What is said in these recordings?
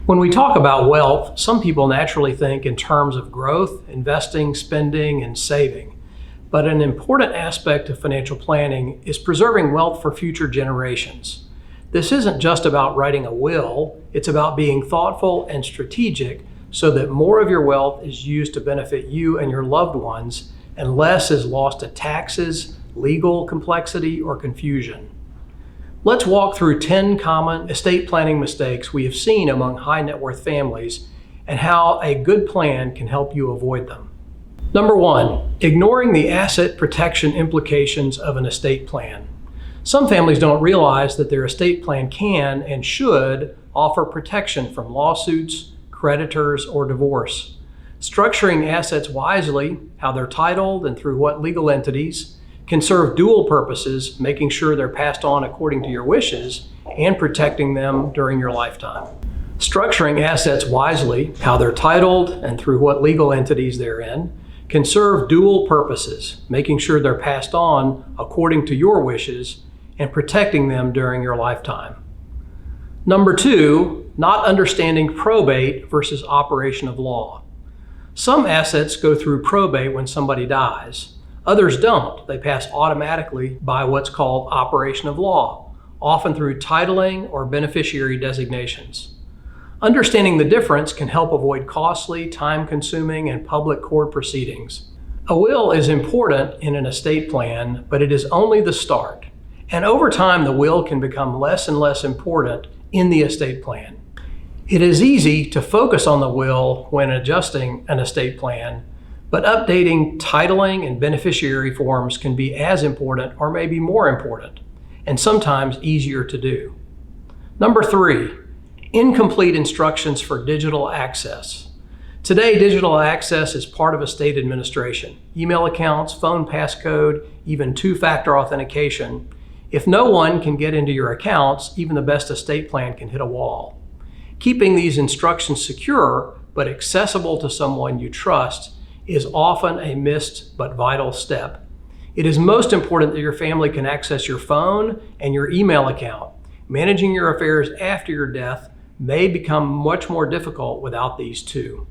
When we talk about wealth, some people naturally think in terms of growth, investing, spending, and saving. But an important aspect of financial planning is preserving wealth for future generations. This isn't just about writing a will, it's about being thoughtful and strategic so that more of your wealth is used to benefit you and your loved ones, and less is lost to taxes, legal complexity, or confusion. Let's walk through 10 common estate planning mistakes we have seen among high net worth families and how a good plan can help you avoid them. Number 1, ignoring the asset protection implications of an estate plan. Some families don't realize that their estate plan can and should offer protection from lawsuits, creditors, or divorce. Structuring assets wisely, how they're titled and through what legal entities, can serve dual purposes, making sure they're passed on according to your wishes and protecting them during your lifetime. Structuring assets wisely, how they're titled and through what legal entities they're in, can serve dual purposes, making sure they're passed on according to your wishes and protecting them during your lifetime. Number 2, not understanding probate versus operation of law. Some assets go through probate when somebody dies. Others don't. They pass automatically by what's called operation of law, often through titling or beneficiary designations. Understanding the difference can help avoid costly, time-consuming, and public court proceedings. A will is important in an estate plan, but it is only the start. And over time, the will can become less and less important in the estate plan. It is easy to focus on the will when adjusting an estate plan, but updating titling and beneficiary forms can be as important or maybe more important, and sometimes easier to do. Number 3, incomplete instructions for digital access. Today, digital access is part of estate administration. Email accounts, phone passcode, even two-factor authentication. If no one can get into your accounts, even the best estate plan can hit a wall. Keeping these instructions secure but accessible to someone you trust is often a missed but vital step. It is most important that your family can access your phone and your email account. Managing your affairs after your death may become much more difficult without these two.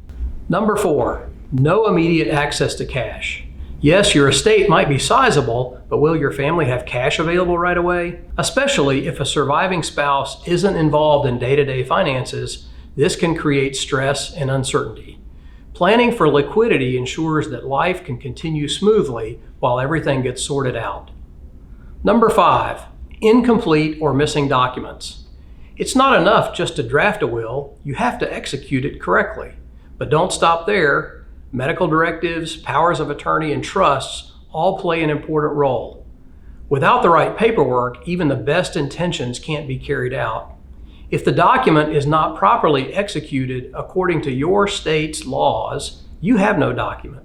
Number 4, no immediate access to cash. Yes, your estate might be sizable, but will your family have cash available right away? Especially if a surviving spouse isn't involved in day-to-day finances, this can create stress and uncertainty. Planning for liquidity ensures that life can continue smoothly while everything gets sorted out. Number 5, incomplete or missing documents. It's not enough just to draft a will, you have to execute it correctly. But don't stop there. Medical directives, powers of attorney, and trusts all play an important role. Without the right paperwork, even the best intentions can't be carried out. If the document is not properly executed according to your state's laws, you have no document.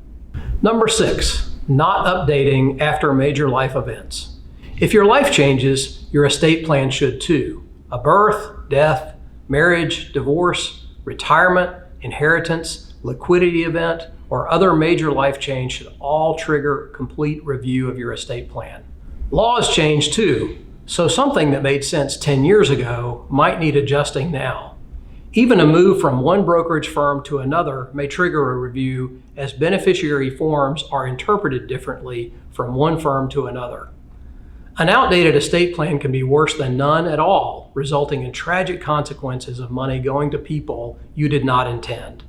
Number 6, not updating after major life events. If your life changes, your estate plan should too. A birth, death, marriage, divorce, retirement, inheritance, liquidity event, or other major life change should all trigger complete review of your estate plan. Laws change too. So something that made sense 10 years ago might need adjusting now. Even a move from one brokerage firm to another may trigger a review as beneficiary forms are interpreted differently from one firm to another. An outdated estate plan can be worse than none at all, resulting in tragic consequences of money going to people you did not intend.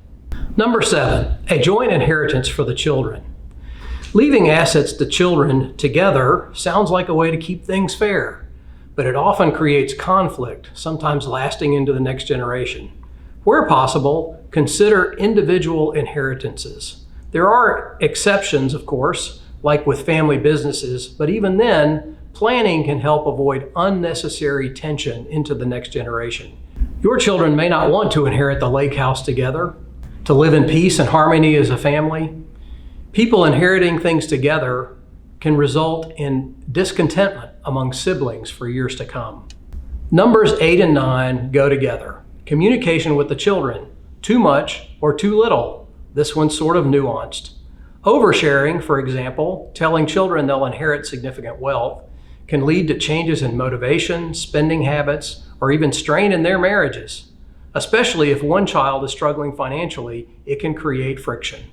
Number 7, a joint inheritance for the children. Leaving assets to children together sounds like a way to keep things fair, but it often creates conflict, sometimes lasting into the next generation. Where possible, consider individual inheritances. There are exceptions, of course, like with family businesses, but even then, planning can help avoid unnecessary tension into the next generation. Your children may not want to inherit the lake house together, to live in peace and harmony as a family. People inheriting things together can result in discontentment among siblings for years to come. Numbers 8 and 9 go together. Communication with the children, too much or too little. This one's sort of nuanced. Oversharing, for example, telling children they'll inherit significant wealth, can lead to changes in motivation, spending habits, or even strain in their marriages. Especially if one child is struggling financially, it can create friction.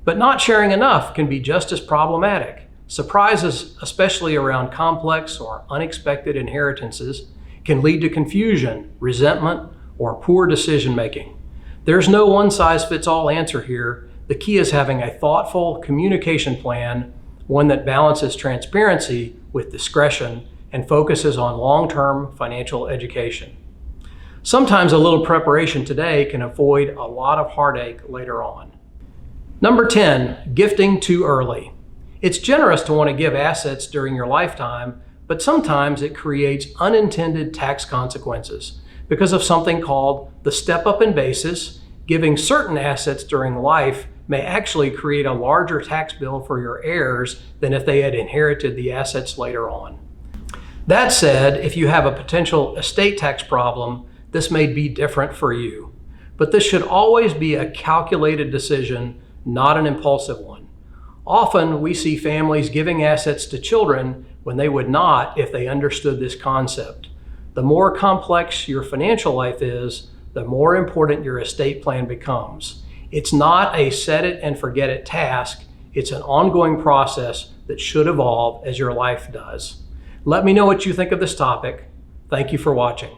But not sharing enough can be just as problematic. Surprises, especially around complex or unexpected inheritances, can lead to confusion, resentment, or poor decision making. There's no one-size-fits-all answer here. The key is having a thoughtful communication plan, one that balances transparency with discretion and focuses on long-term financial education. Sometimes a little preparation today can avoid a lot of heartache later on. Number 10, gifting too early. It's generous to want to give assets during your lifetime, but sometimes it creates unintended tax consequences because of something called the step-up in basis. Giving certain assets during life may actually create a larger tax bill for your heirs than if they had inherited the assets later on. That said, if you have a potential estate tax problem, this may be different for you. But this should always be a calculated decision, not an impulsive one. Often we see families giving assets to children when they would not if they understood this concept. The more complex your financial life is, the more important your estate plan becomes. It's not a set it and forget it task. It's an ongoing process that should evolve as your life does. Let me know what you think of this topic. Thank you for watching.